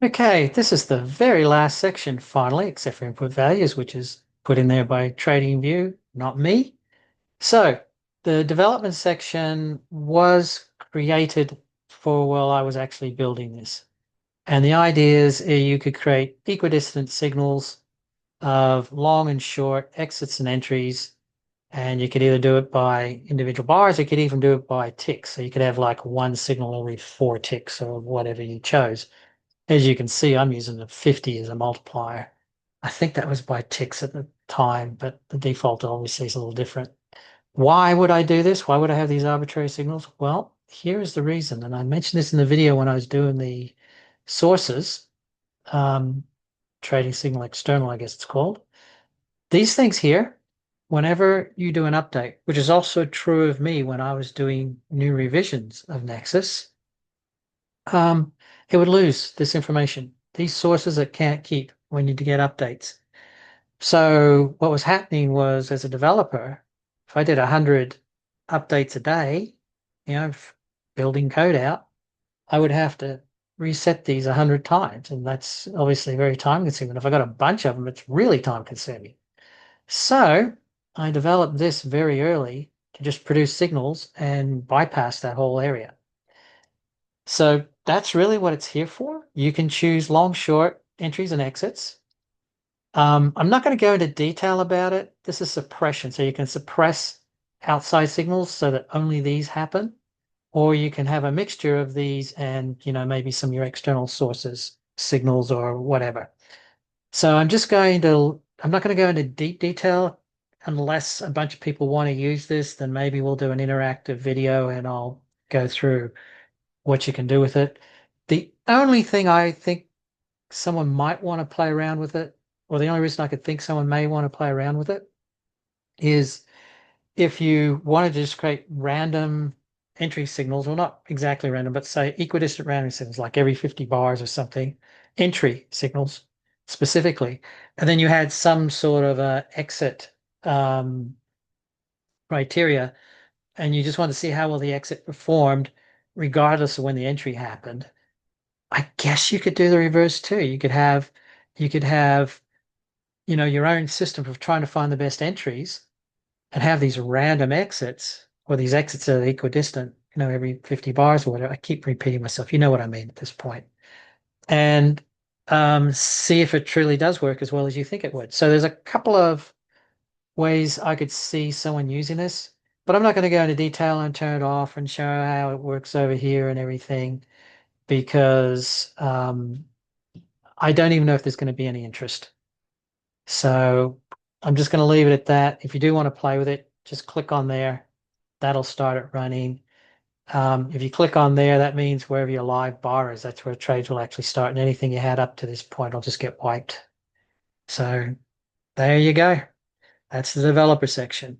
Okay, this is the very last section finally, except for input values, which is put in there by TradingView, not me. So the development section was created for while I was actually building this. And the idea is you could create equidistant signals of long and short exits and entries. And you could either do it by individual bars, or you could even do it by ticks. So you could have like one signal every 4 ticks or whatever you chose. As you can see, I'm using the 50 as a multiplier. I think that was by ticks at the time, but the default obviously is a little different. Why would I do this? Why would I have these arbitrary signals? Well, here is the reason. And I mentioned this in the video when I was doing the sources, um, trading signal external, I guess it's called. These things here, whenever you do an update, which is also true of me when I was doing new revisions of Nexus, um, it would lose this information. These sources it can't keep when you get updates. So what was happening was, as a developer, if I did 100 updates a day, building code out, I would have to reset these 100 times. And that's obviously very time consuming. If I got a bunch of them, it's really time consuming. So I developed this very early to just produce signals and bypass that whole area. So that's really what it's here for. You can choose long, short entries and exits. I'm not going to go into detail about it. This is suppression. So you can suppress outside signals so that only these happen, or you can have a mixture of these and, maybe some of your external sources, signals or whatever. So I'm not going to go into deep detail unless a bunch of people want to use this, then maybe we'll do an interactive video and I'll go through what you can do with it. The only thing I think someone might want to play around with it, or the only reason I could think someone may want to play around with it, is if you wanted to just create random entry signals, well, not exactly random, but say equidistant random signals, like every 50 bars or something, entry signals specifically. And then you had some sort of a exit um, criteria, and you just wanted to see how well the exit performed, regardless of when the entry happened. I guess you could do the reverse too. You could have, your own system of trying to find the best entries and have these random exits, or these exits that are equidistant, every 50 bars or whatever. I keep repeating myself. You know what I mean at this point. And see if it truly does work as well as you think it would. So there's a couple of ways I could see someone using this, but I'm not going to go into detail and turn it off and show how it works over here and everything because I don't even know if there's going to be any interest. So I'm just going to leave it at that. If you do want to play with it, just click on there. That'll start it running. If you click on there, that means wherever your live bar is, that's where trades will actually start. And anything you had up to this point will just get wiped. So there you go. That's the developer section.